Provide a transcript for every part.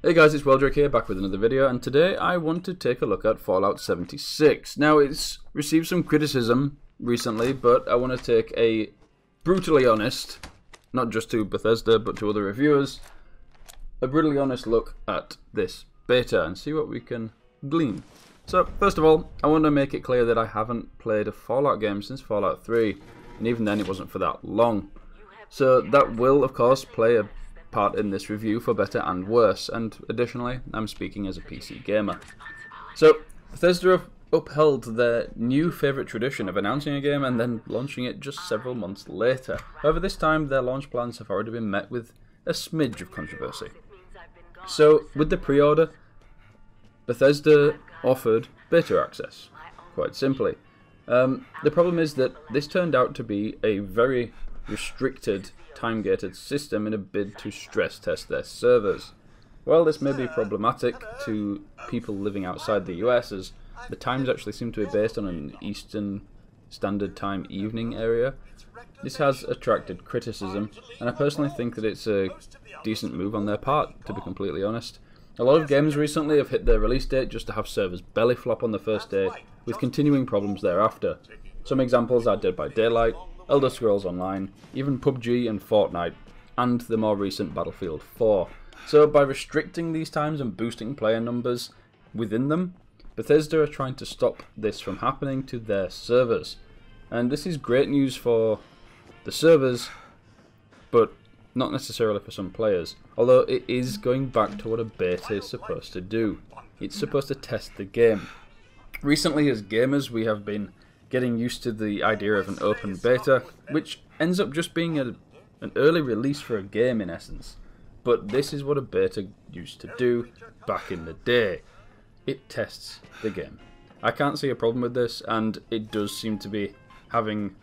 Hey guys, it's Weldrake here, back with another video, and today I want to take a look at Fallout 76. Now, it's received some criticism recently, but I want to take a brutally honest, not just to Bethesda, but to other reviewers, a brutally honest look at this beta and see what we can glean. So, first of all, I want to make it clear that I haven't played a Fallout game since Fallout 3, and even then it wasn't for that long. So that will, of course, play a part in this review for better and worse, and additionally, I'm speaking as a PC gamer. So, Bethesda have upheld their new favourite tradition of announcing a game and then launching it just several months later. However, this time their launch plans have already been met with a smidge of controversy. So, with the pre-order, Bethesda offered beta access, quite simply. The problem is that this turned out to be a very restricted, time-gated system in a bid to stress test their servers. While this may be problematic to people living outside the US, as the times actually seem to be based on an Eastern Standard Time evening area, this has attracted criticism, and I personally think that it's a decent move on their part, to be completely honest. A lot of games recently have hit their release date just to have servers belly flop on the first day, with continuing problems thereafter. Some examples are Dead by Daylight, Elder Scrolls Online, even PUBG and Fortnite, and the more recent Battlefield 4. So by restricting these times and boosting player numbers within them, Bethesda are trying to stop this from happening to their servers. And this is great news for the servers, but not necessarily for some players. Although it is going back to what a beta is supposed to do. It's supposed to test the game. Recently, as gamers, we have been getting used to the idea of an open beta, which ends up just being an early release for a game in essence. But this is what a beta used to do back in the day. It tests the game. I can't see a problem with this, and it does seem to be having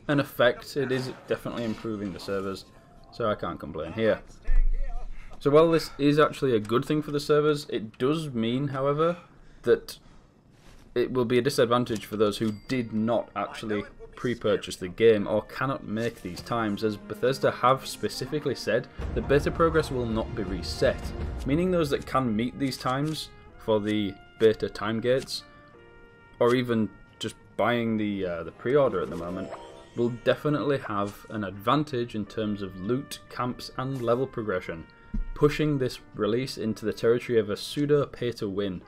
an effect. It is definitely improving the servers, so I can't complain here. So while this is actually a good thing for the servers, it does mean, however, that it will be a disadvantage for those who did not actually pre-purchase the game or cannot make these times, as Bethesda have specifically said that beta progress will not be reset, meaning those that can meet these times for the beta time gates, or even just buying the pre-order at the moment, will definitely have an advantage in terms of loot, camps and level progression, pushing this release into the territory of a pseudo pay-to-win.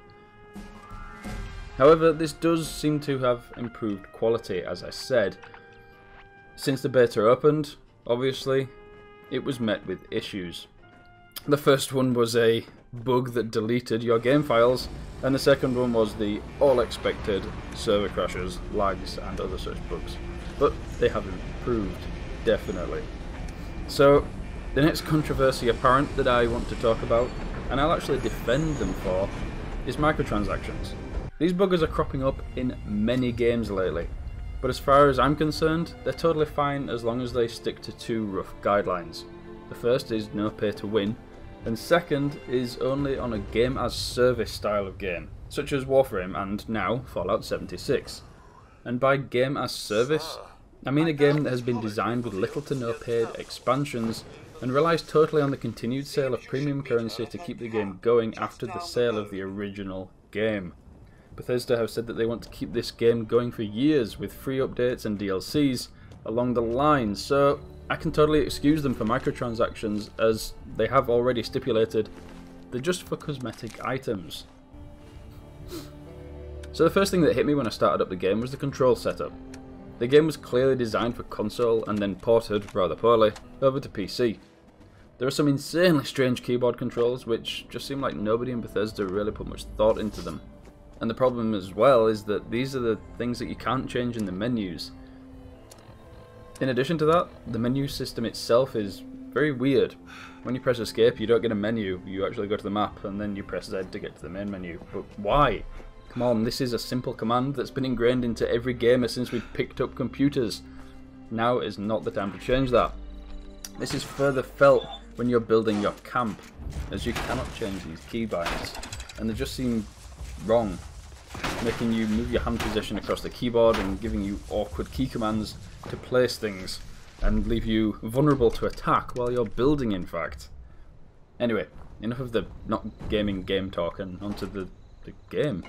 However, this does seem to have improved quality, as I said. Since the beta opened, obviously, it was met with issues. The first one was a bug that deleted your game files, and the second one was the all-expected server crashes, lags and other such bugs. But they have improved, definitely. So, the next controversy apparent that I want to talk about, and I'll actually defend them for, is microtransactions. These buggers are cropping up in many games lately, but as far as I'm concerned, they're totally fine as long as they stick to two rough guidelines. The first is no pay to win, and second is only on a game as service style of game, such as Warframe and now Fallout 76. And by game as service, I mean a game that has been designed with little to no paid expansions and relies totally on the continued sale of premium currency to keep the game going after the sale of the original game. Bethesda have said that they want to keep this game going for years with free updates and DLCs along the line, so I can totally excuse them for microtransactions, as they have already stipulated they're just for cosmetic items. So the first thing that hit me when I started up the game was the control setup. The game was clearly designed for console and then ported, rather poorly, over to PC. There are some insanely strange keyboard controls which just seem like nobody in Bethesda really put much thought into them. And the problem as well is that these are the things that you can't change in the menus. In addition to that, the menu system itself is very weird. When you press escape, you don't get a menu, you actually go to the map and then you press Z to get to the main menu. But why? Come on, this is a simple command that's been ingrained into every gamer since we've picked up computers. Now is not the time to change that. This is further felt when you're building your camp, as you cannot change these keybinds, and they just seem wrong, making you move your hand position across the keyboard and giving you awkward key commands to place things, and leave you vulnerable to attack while you're building, in fact. Anyway, enough of the not gaming game talk and onto the game.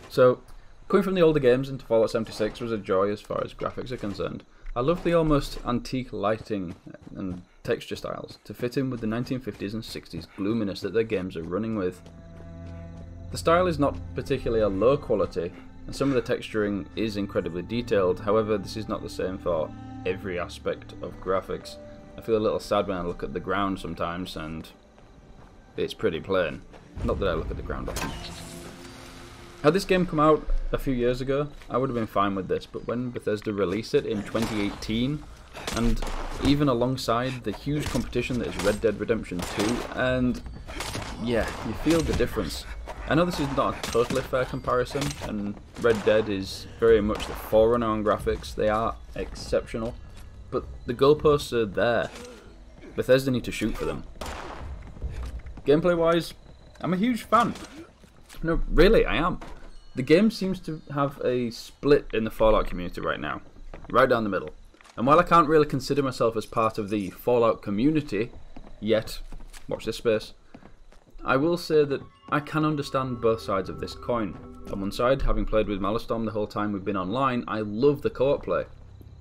So, coming from the older games into Fallout 76 was a joy as far as graphics are concerned. I love the almost antique lighting and texture styles to fit in with the 1950s and 60s gloominess that their games are running with. The style is not particularly a low quality, and some of the texturing is incredibly detailed. However, this is not the same for every aspect of graphics. I feel a little sad when I look at the ground sometimes, and it's pretty plain. Not that I look at the ground often. Had this game come out a few years ago, I would have been fine with this, but when Bethesda released it in 2018, and even alongside the huge competition that is Red Dead Redemption 2, and yeah, you feel the difference. I know this is not a totally fair comparison, and Red Dead is very much the forerunner on graphics. They are exceptional, but the goalposts are there. Bethesda need to shoot for them. Gameplay wise, I'm a huge fan. No, really, I am. The game seems to have a split in the Fallout community right now, right down the middle. And while I can't really consider myself as part of the Fallout community yet, watch this space, I will say that I can understand both sides of this coin. On one side, having played with Malestorm the whole time we've been online, I love the co-op play.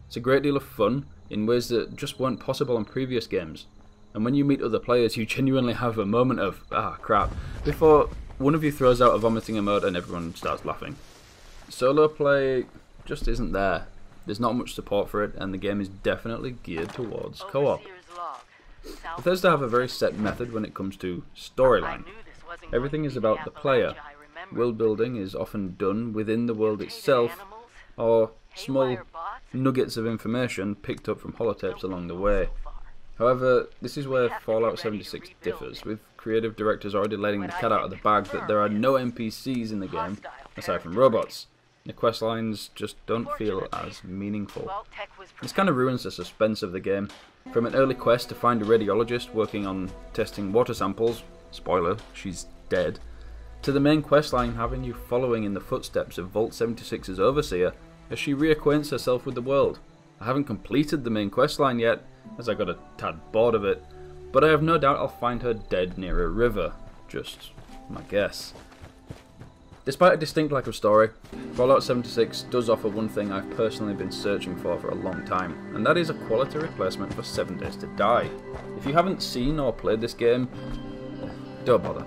It's a great deal of fun in ways that just weren't possible on previous games. And when you meet other players, you genuinely have a moment of, ah crap, before one of you throws out a vomiting emote and everyone starts laughing. Solo play just isn't there. There's not much support for it, and the game is definitely geared towards co-op. Bethesda have a very set method when it comes to storyline. Everything is about the player. World building is often done within the world itself, or small nuggets of information picked up from holotapes along the way. However, this is where Fallout 76 differs, with creative directors already letting the cat out of the bag that there are no NPCs in the game, aside from robots. The quest lines just don't feel as meaningful. This kind of ruins the suspense of the game. From an early quest to find a radiologist working on testing water samples, spoiler, she's dead, to the main quest line having you following in the footsteps of Vault 76's overseer as she reacquaints herself with the world. I haven't completed the main quest line yet, as I got a tad bored of it, but I have no doubt I'll find her dead near a river. Just my guess. Despite a distinct lack of story, Fallout 76 does offer one thing I've personally been searching for a long time, and that is a quality replacement for 7 Days to Die. If you haven't seen or played this game, don't bother.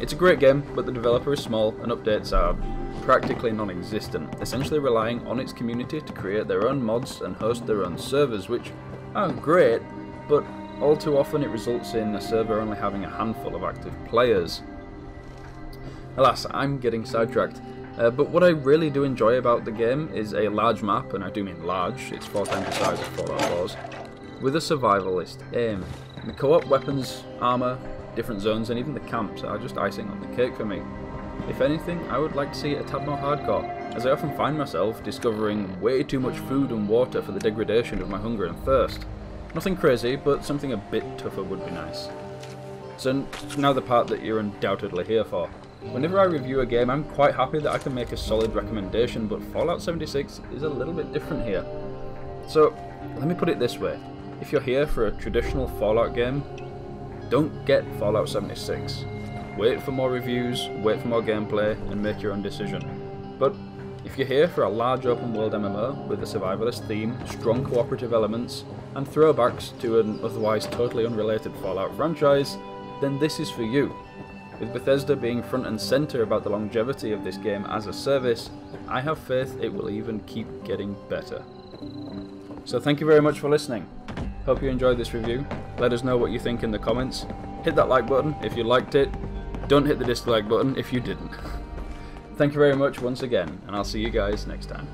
It's a great game, but the developer is small and updates are practically non-existent, essentially relying on its community to create their own mods and host their own servers, which are great, but all too often it results in a server only having a handful of active players. Alas, I'm getting sidetracked, but what I really do enjoy about the game is a large map, and I do mean large, it's 4 times the size of Fallout 4's, with a survivalist aim. The co-op weapons, armour, different zones, and even the camps are just icing on the cake for me. If anything, I would like to see it a tad more hardcore, as I often find myself discovering way too much food and water for the degradation of my hunger and thirst. Nothing crazy, but something a bit tougher would be nice. So now the part that you're undoubtedly here for. Whenever I review a game, I'm quite happy that I can make a solid recommendation, but Fallout 76 is a little bit different here. So, let me put it this way. If you're here for a traditional Fallout game, don't get Fallout 76. Wait for more reviews, wait for more gameplay, and make your own decision. But if you're here for a large open world MMO with a survivalist theme, strong cooperative elements, and throwbacks to an otherwise totally unrelated Fallout franchise, then this is for you. With Bethesda being front and centre about the longevity of this game as a service, I have faith it will even keep getting better. So thank you very much for listening. Hope you enjoyed this review. Let us know what you think in the comments. Hit that like button if you liked it. Don't hit the dislike button if you didn't. Thank you very much once again, and I'll see you guys next time.